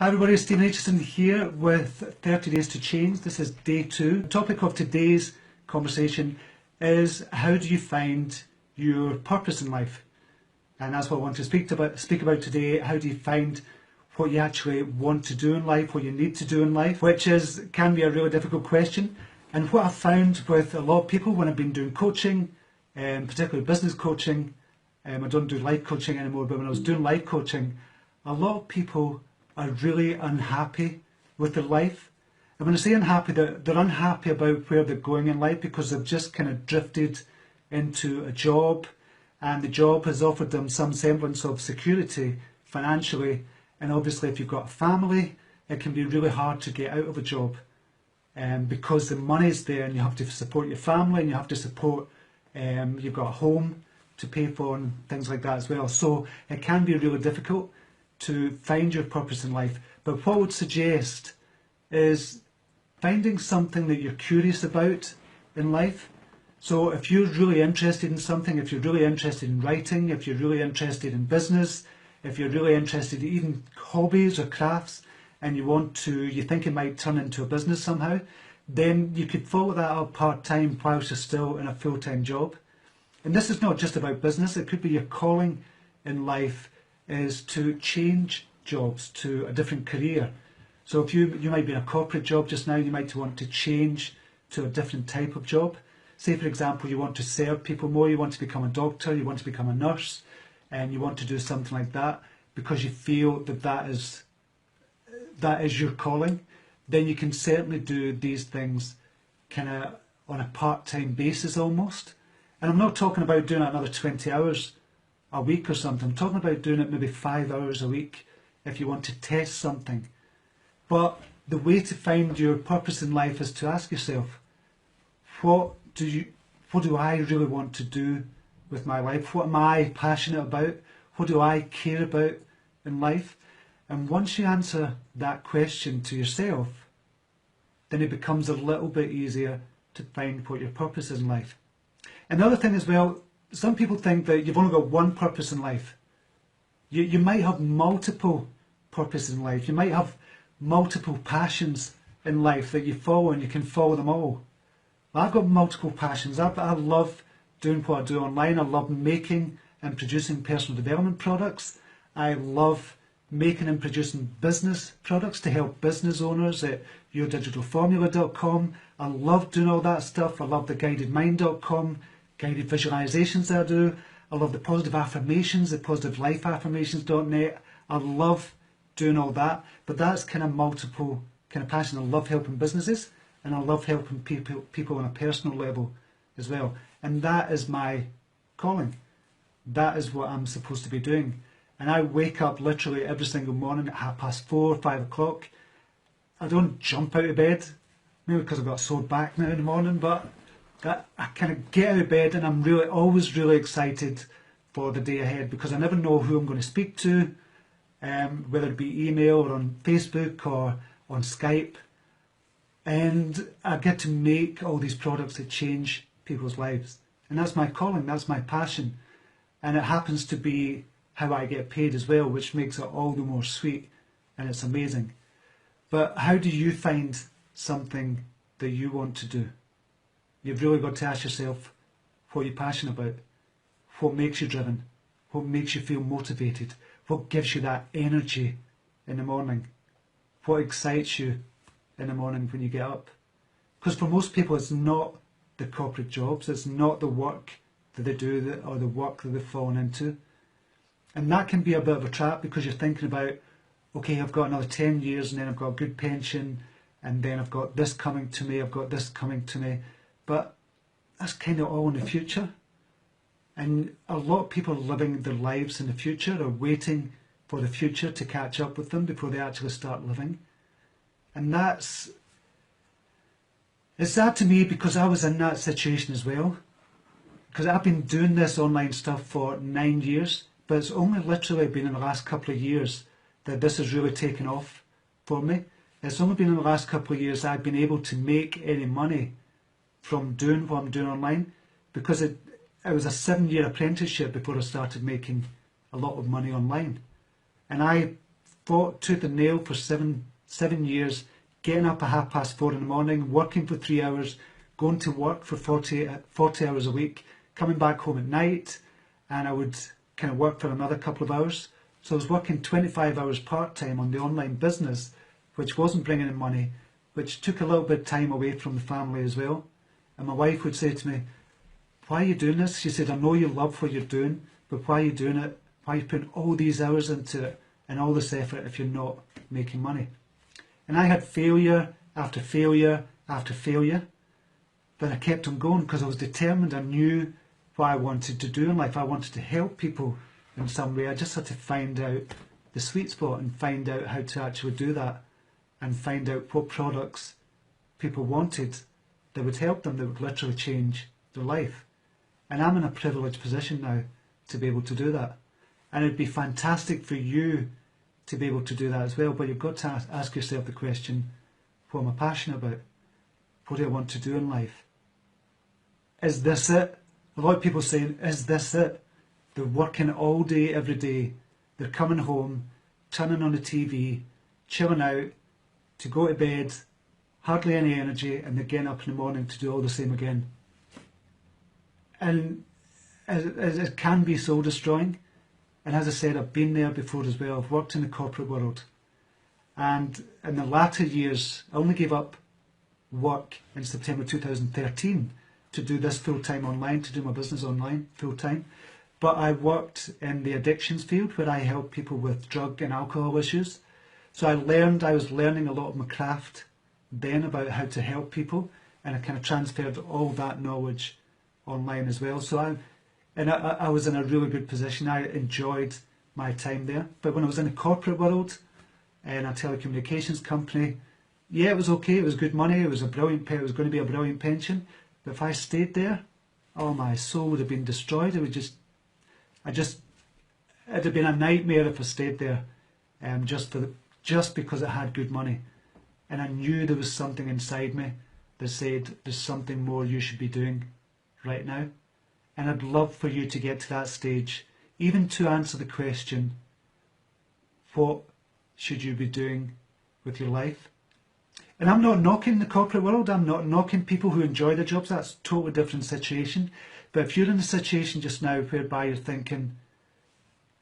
Hi everybody, Stephen Aitchison here with 30 Days to Change. This is day 2. The topic of today's conversation is how do you find your purpose in life? And that's what I want to speak about today. How do you find what you actually want to do in life, what you need to do in life, which can be a really difficult question. And what I've found with a lot of people when I've been doing coaching, particularly business coaching, I don't do life coaching anymore, but when I was doing life coaching, a lot of people are really unhappy with their life. And when I say unhappy, they're unhappy about where they're going in life because they've just kind of drifted into a job, and the job has offered them some semblance of security financially. And obviously if you've got a family, it can be really hard to get out of a job because the money's there and you have to support your family and you have to support, you've got a home to pay for and things like that as well. So it can be really difficult to find your purpose in life. But what I would suggest is finding something that you're curious about in life. So if you're really interested in something, if you're really interested in writing, if you're really interested in business, if you're really interested in even hobbies or crafts, and you think it might turn into a business somehow, then you could follow that up part-time whilst you're still in a full-time job. And this is not just about business, it could be your calling in life is to change jobs to a different career. So if you might be in a corporate job just now, you might want to change to a different type of job. Say for example, you want to serve people more, you want to become a doctor, you want to become a nurse, and you want to do something like that because you feel that is your calling. Then you can certainly do these things kind of on a part-time basis almost. And I'm not talking about doing it another 20 hours a week or something. I'm talking about doing it maybe 5 hours a week if you want to test something. But the way to find your purpose in life is to ask yourself, what do I really want to do with my life? What am I passionate about? What do I care about in life? And once you answer that question to yourself, then it becomes a little bit easier to find what your purpose is in life. And the other thing as well, some people think that you've only got one purpose in life. You might have multiple purposes in life. You might have multiple passions in life that you follow and you can follow them all. I've got multiple passions. I love doing what I do online. I love making and producing personal development products. I love making and producing business products to help business owners at yourdigitalformula.com. I love doing all that stuff. I love the guidedmind.com guided visualizations that I do. I love the positive affirmations, the positive life affirmations.net. I love doing all that, but that's kind of multiple kind of passion. I love helping businesses and I love helping people on a personal level as well. And that is my calling. That is what I'm supposed to be doing. And I wake up literally every single morning at 4:30, 5 o'clock. I don't jump out of bed, maybe because I've got a sore back now in the morning, but I kind of get out of bed and I'm always really excited for the day ahead because I never know who I'm going to speak to, whether it be email or on Facebook or on Skype. And I get to make all these products that change people's lives. And that's my calling, that's my passion. And it happens to be how I get paid as well, which makes it all the more sweet, and it's amazing. But how do you find something that you want to do? You've really got to ask yourself what you're passionate about, what makes you driven, what makes you feel motivated, what gives you that energy in the morning, what excites you in the morning when you get up. Because for most people it's not the corporate jobs, it's not the work that they do or the work that they've fallen into. And that can be a bit of a trap because you're thinking about, okay, I've got another 10 years and then I've got a good pension and then I've got this coming to me, I've got this coming to me. But that's kind of all in the future. And a lot of people living their lives in the future are waiting for the future to catch up with them before they actually start living. And it's sad to me because I was in that situation as well. Because I've been doing this online stuff for 9 years, but it's only literally been in the last couple of years that this has really taken off for me. It's only been in the last couple of years I've been able to make any money from doing what I'm doing online, because it was a 7-year apprenticeship before I started making a lot of money online. And I fought tooth and nail for seven years, getting up at 4:30 in the morning, working for 3 hours, going to work for 40 hours a week, coming back home at night, and I would kind of work for another couple of hours. So I was working 25 hours part-time on the online business, which wasn't bringing in money, which took a little bit of time away from the family as well. And my wife would say to me, "Why are you doing this?" She said, "I know you love what you're doing, but why are you doing it? Why are you putting all these hours into it and all this effort if you're not making money?" And I had failure after failure after failure, but I kept on going because I was determined. I knew what I wanted to do in life. I wanted to help people in some way. I just had to find out the sweet spot and find out how to actually do that, and find out what products people wanted that would help them, that would literally change their life. And I'm in a privileged position now to be able to do that. And it'd be fantastic for you to be able to do that as well. But you've got to ask yourself the question, what am I passionate about? What do I want to do in life? Is this it? A lot of people saying, is this it? They're working all day, every day. They're coming home, turning on the TV, chilling out, to go to bed, hardly any energy, and they're getting up in the morning to do all the same again. And it can be soul destroying. And as I said, I've been there before as well. I've worked in the corporate world. And in the latter years, I only gave up work in September 2013 to do this full-time online, to do my business online full-time. But I worked in the addictions field where I help people with drug and alcohol issues. So I was learning a lot of my craft then about how to help people, and I kind of transferred all that knowledge online as well. So I was in a really good position. I enjoyed my time there. But when I was in the corporate world, in a telecommunications company, yeah, it was okay. It was good money. It was a brilliant it was going to be a brilliant pension. But if I stayed there, oh, my soul would have been destroyed. It would it'd have been a nightmare if I stayed there, just because it had good money. And I knew there was something inside me that said there's something more you should be doing right now. And I'd love for you to get to that stage, even to answer the question, what should you be doing with your life? And I'm not knocking the corporate world. I'm not knocking people who enjoy their jobs. That's a totally different situation. But if you're in a situation just now whereby you're thinking,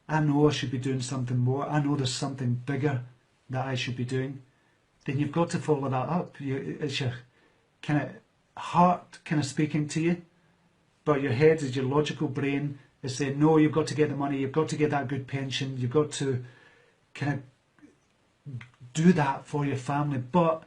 I know I should be doing something more, I know there's something bigger that I should be doing, then you've got to follow that up. It's your kind of heart kind of speaking to you, but your head is your logical brain is saying, no, you've got to get the money, you've got to get that good pension, you've got to kind of do that for your family. But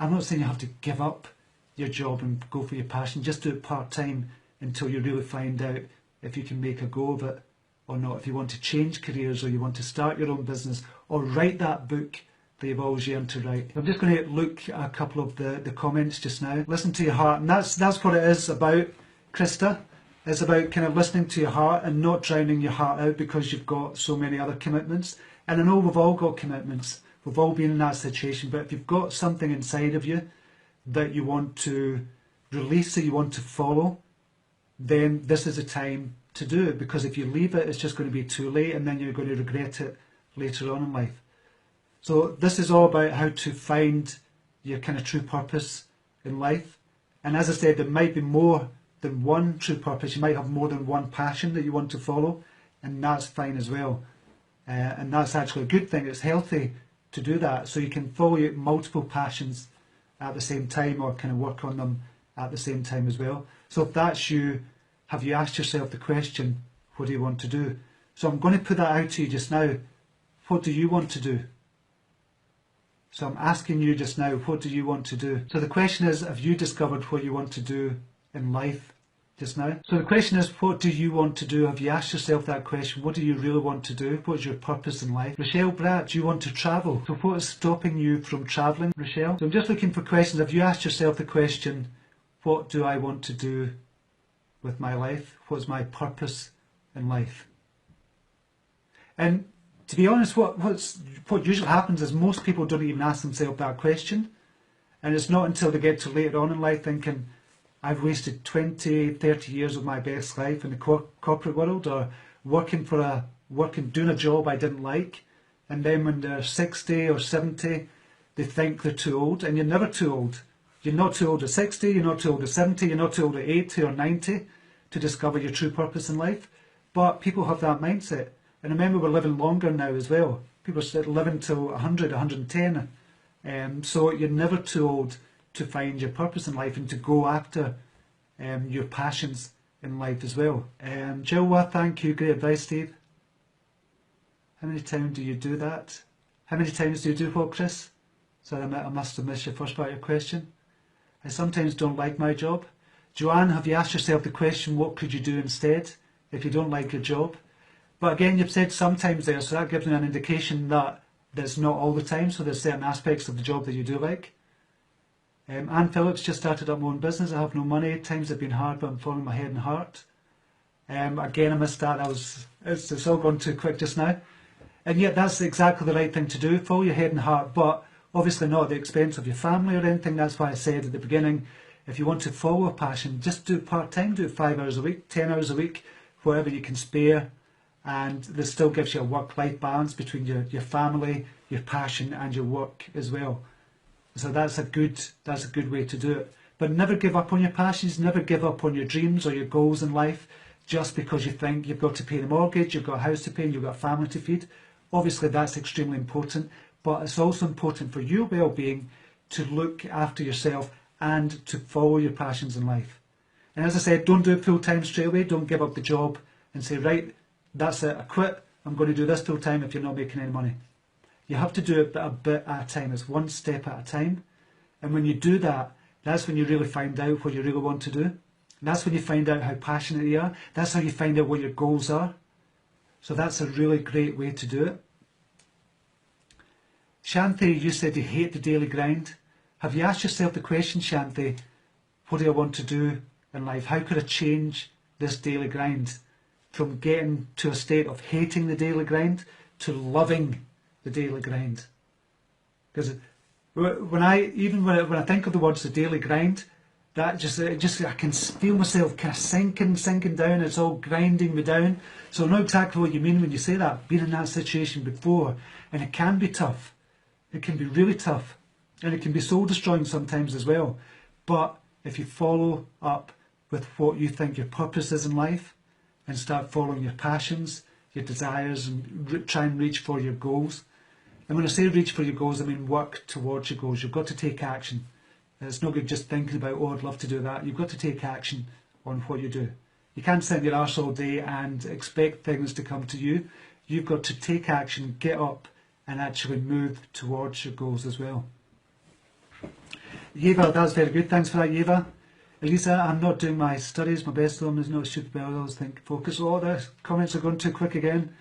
I'm not saying you have to give up your job and go for your passion. Just do it part-time until you really find out if you can make a go of it or not. If you want to change careers, or you want to start your own business, or write that book that you've always yearned to write. I'm just going to look at a couple of the comments just now. Listen to your heart, and that's what it is about, Krista. It's about kind of listening to your heart and not drowning your heart out because you've got so many other commitments. And I know we've all got commitments. We've all been in that situation. But if you've got something inside of you that you want to release, that you want to follow, then this is a time to do it. Because if you leave it, it's just going to be too late, and then you're going to regret it later on in life. So this is all about how to find your kind of true purpose in life. And as I said, there might be more than one true purpose. You might have more than one passion that you want to follow, and that's fine as well. And that's actually a good thing. It's healthy to do that, so you can follow your multiple passions at the same time, or kind of work on them at the same time as well. So if that's you, have you asked yourself the question, what do you want to do? So I'm going to put that out to you just now. What do you want to do? So I'm asking you just now, what do you want to do? So the question is, have you discovered what you want to do in life just now? So the question is, what do you want to do? Have you asked yourself that question? What do you really want to do? What is your purpose in life? Rochelle Bratt, do you want to travel? So what is stopping you from travelling, Rochelle? So I'm just looking for questions. Have you asked yourself the question, what do I want to do with my life? What's my purpose in life? And to be honest, what usually happens is most people don't even ask themselves that question. And it's not until they get to later on in life thinking, I've wasted 20, 30 years of my best life in the corporate world, or doing a job I didn't like, and then when they're 60 or 70, they think they're too old, and you're never too old. You're not too old at 60, you're not too old at 70, you're not too old at 80 or 90 to discover your true purpose in life. But people have that mindset. And remember, we're living longer now as well. People are living till 100, 110. So you're never too old to find your purpose in life and to go after your passions in life as well. Jill, thank you. Great advice, Steve. How many times do you do that? How many times do you do what, Chris? Sorry, I must have missed your first part of your question. I sometimes don't like my job. Joanne, have you asked yourself the question, what could you do instead if you don't like your job? But again, you've said sometimes there, so that gives me an indication that that's not all the time, so there's certain aspects of the job that you do like. Anne Phillips, just started up my own business. I have no money. Times have been hard, but I'm following my head and heart. Again, I missed that. It's all gone too quick just now. And yet that's exactly the right thing to do. Follow your head and heart, but obviously not at the expense of your family or anything. That's why I said at the beginning, if you want to follow a passion, just do it part-time. Do it 5 hours a week, 10 hours a week, whatever you can spare. And this still gives you a work-life balance between your family, your passion and your work as well. So that's a good way to do it. But never give up on your passions, never give up on your dreams or your goals in life just because you think you've got to pay the mortgage, you've got a house to pay, and you've got a family to feed. Obviously that's extremely important, but it's also important for your well-being to look after yourself and to follow your passions in life. And as I said, don't do it full-time straight away. Don't give up the job and say, right, that's it, I quit, I'm going to do this full-time if you're not making any money. You have to do it a bit at a time. It's one step at a time. And when you do that, that's when you really find out what you really want to do. And that's when you find out how passionate you are. That's how you find out what your goals are. So that's a really great way to do it. Shanti, you said you hate the daily grind. Have you asked yourself the question, Shanti, what do I want to do in life? How could I change this daily grind from getting to a state of hating the daily grind to loving the daily grind? Because when I think of the words the daily grind, that I can feel myself kind of sinking down. It's all grinding me down. So I know exactly what you mean when you say that. Been in that situation before, and it can be tough. It can be really tough, and it can be soul destroying sometimes as well. But if you follow up with what you think your purpose is in life, and start following your passions, your desires, and try and reach for your goals. And when I say reach for your goals, I mean work towards your goals. You've got to take action. It's no good just thinking about, oh, I'd love to do that. You've got to take action on what you do. You can't sit in your arse all day and expect things to come to you. You've got to take action, get up, and actually move towards your goals as well. Yeva, that's very good. Thanks for that, Yeva. Elisa, I'm not doing my studies. My best of them is not stupid, but I always think focus. All the comments are going too quick again.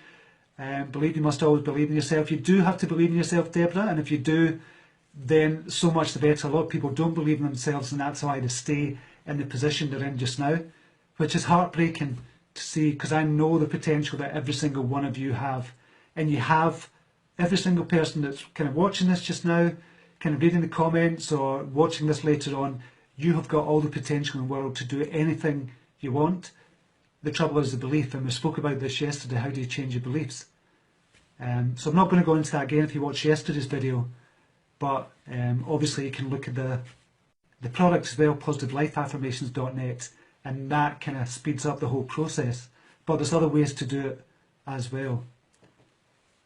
You must always believe in yourself. You do have to believe in yourself, Deborah, and if you do, then so much the better. A lot of people don't believe in themselves, and that's why they stay in the position they're in just now, which is heartbreaking to see, because I know the potential that every single one of you have. And you have, every single person that's kind of watching this just now, kind of reading the comments or watching this later on, you have got all the potential in the world to do anything you want. The trouble is the belief, and we spoke about this yesterday. How do you change your beliefs? So I'm not going to go into that again if you watched yesterday's video, but obviously you can look at the product as well, positivelifeaffirmations.net, and that kind of speeds up the whole process. But there's other ways to do it as well.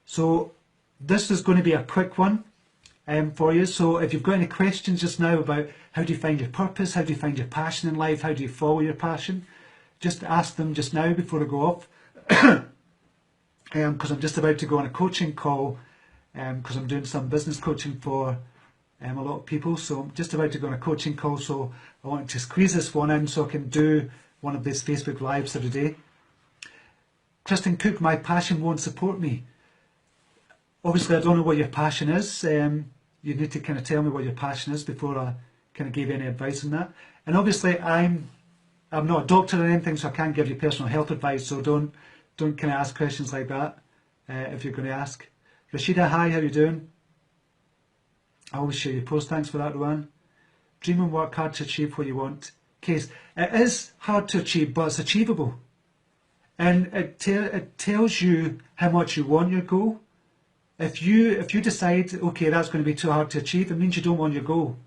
So this is going to be a quick one for you. So if you've got any questions just now about how do you find your purpose, how do you find your passion in life, how do you follow your passion, just ask them just now before I go off. Because I'm just about to go on a coaching call, because I'm doing some business coaching for a lot of people. So I'm just about to go on a coaching call, so I want to squeeze this one in so I can do one of these Facebook Lives every day. Kristen Cook, my passion won't support me. Obviously, I don't know what your passion is. You need to kind of tell me what your passion is before I kind of give any advice on that. And obviously, I'm not a doctor or anything, so I can't give you personal health advice. So don't kind of ask questions like that if you're going to ask. Rashida, hi, how are you doing? I always share your post. Thanks for that, Rowan. Dream and work hard to achieve what you want. Case, it is hard to achieve, but it's achievable. And it tells you how much you want your goal. If you decide, okay, that's going to be too hard to achieve, it means you don't want your goal.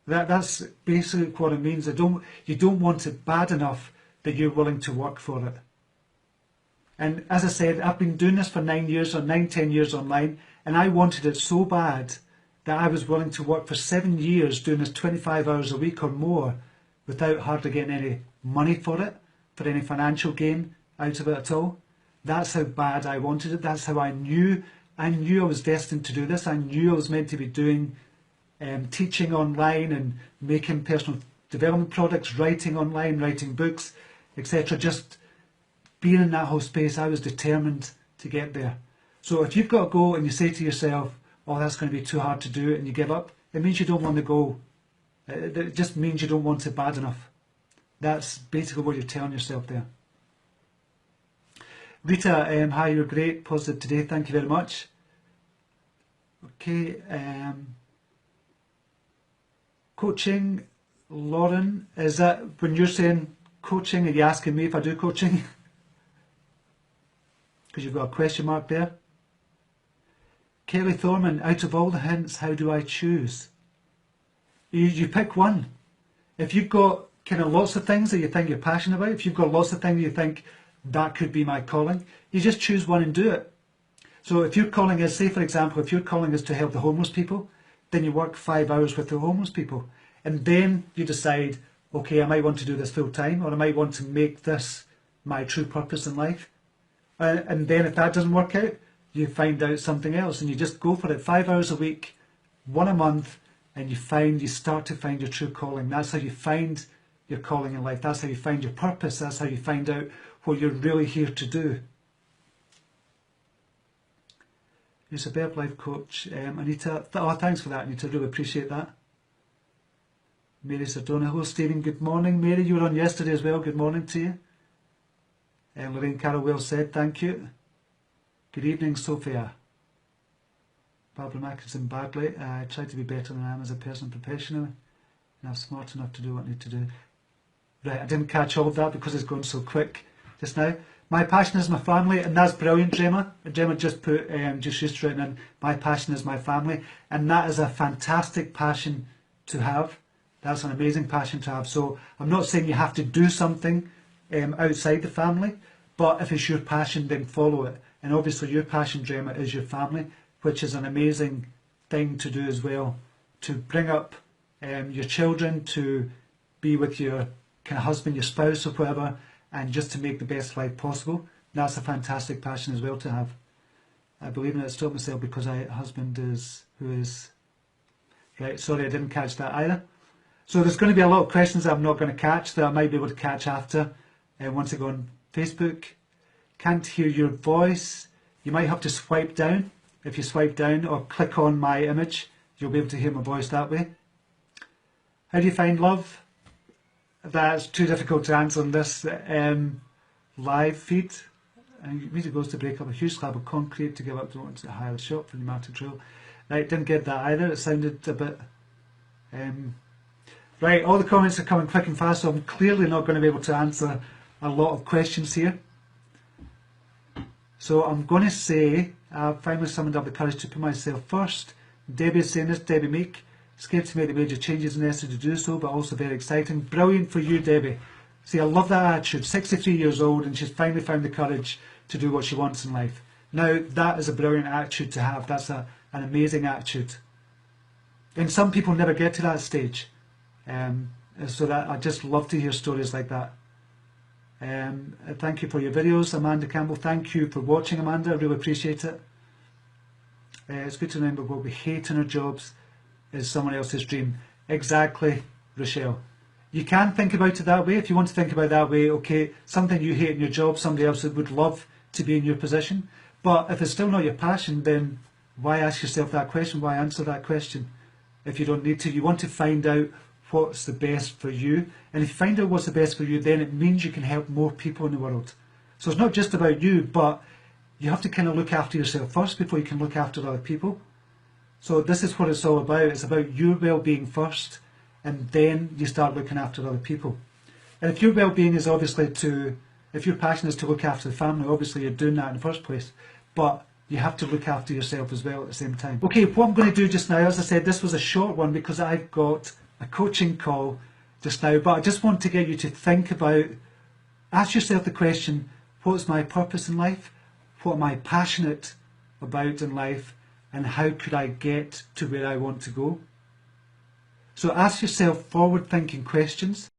That's basically what it means. You don't want it bad enough that you're willing to work for it. And as I said, I've been doing this for 9 years or 10 years online, and I wanted it so bad that I was willing to work for 7 years doing this 25 hours a week or more without hardly getting any money for it, for any financial gain out of it at all. That's how bad I wanted it. That's how I knew I was destined to do this. I knew I was meant to be doing teaching online and making personal development products, writing online, writing books, etc. Just being in that whole space, I was determined to get there. So if you've got a goal and you say to yourself, oh, that's going to be too hard to do, and you give up, it means you don't want the goal. It just means you don't want it bad enough. That's basically what you're telling yourself there. Rita, hi, you're great, positive today, thank you very much. Okay, coaching, Lauren, is that when you're saying coaching, are you asking me if I do coaching? Because you've got a question mark there. Kelly Thorman, out of all the hints, how do I choose? You pick one. If you've got kind of lots of things that you think you're passionate about, if you've got lots of things you think that could be my calling, you just choose one and do it. So if your calling is, say for example, if your calling is to help the homeless people, then you work 5 hours with the homeless people. And then you decide, okay, I might want to do this full time, or I might want to make this my true purpose in life. And then if that doesn't work out, you find out something else and you just go for it. 5 hours a week, one a month, and you start to find your true calling. That's how you find your calling in life. That's how you find your purpose. That's how you find out what you're really here to do. You're a superb life coach, Anita. Thanks for that, Anita. Really appreciate that. Mary Sardona. Hello, Stephen. Good morning. Mary, you were on yesterday as well. Good morning to you. Lorraine Carroll, well said. Thank you. Good evening, Sophia. Barbara Mackinson Bagley. I try to be better than I am as a person professionally, and I'm smart enough to do what I need to do. Right, I didn't catch all of that because it's gone so quick just now. My passion is my family, and that's brilliant, Gemma. Gemma just put, just written in, my passion is my family, and that is a fantastic passion to have. That's an amazing passion to have. So I'm not saying you have to do something outside the family, but if it's your passion, then follow it. And obviously your passion, Gemma, is your family, which is an amazing thing to do as well. To bring up your children, to be with your kind of husband, your spouse or whatever, and just to make the best life possible. That's a fantastic passion as well to have. I believe in it, still myself because my husband is, who is, right, sorry I didn't catch that either. So there's going to be a lot of questions that I'm not going to catch that I might be able to catch after. Once I go on Facebook. Can't hear your voice. You might have to swipe down. If you swipe down or click on my image, you'll be able to hear my voice that way. How do you find love? That's too difficult to answer on this live feed. And music goes to break up a huge slab of concrete to give up to the higher shop for the pneumatic drill. Right, didn't get that either. It sounded a bit... Right, all the comments are coming quick and fast, so I'm clearly not going to be able to answer a lot of questions here. So I'm going to say, I've finally summoned up the courage to put myself first. Debbie is saying this, Debbie Meek. Scared to make the major changes necessary to do so, but also very exciting. Brilliant for you, Debbie. See, I love that attitude. 63 years old, and she's finally found the courage to do what she wants in life. Now, that is a brilliant attitude to have. That's an amazing attitude. And some people never get to that stage. So that I just love to hear stories like that. Thank you for your videos, Amanda Campbell. Thank you for watching, Amanda. I really appreciate it. It's good to remember what we hate in our jobs is someone else's dream. Exactly, Rochelle. You can think about it that way. If you want to think about it that way, okay, something you hate in your job, somebody else would love to be in your position. But if it's still not your passion, then why ask yourself that question? Why answer that question if you don't need to? You want to find out what's the best for you. And if you find out what's the best for you, then it means you can help more people in the world. So it's not just about you, but you have to kind of look after yourself first before you can look after other people. So this is what it's all about. It's about your well-being first, and then you start looking after other people. And if your well-being is obviously if your passion is to look after the family, obviously you're doing that in the first place. But you have to look after yourself as well at the same time. Okay, what I'm going to do just now, as I said, this was a short one because I've got a coaching call just now, but I just want to get you to think about, ask yourself the question, what's my purpose in life? What am I passionate about in life? And how could I get to where I want to go? So ask yourself forward-thinking questions.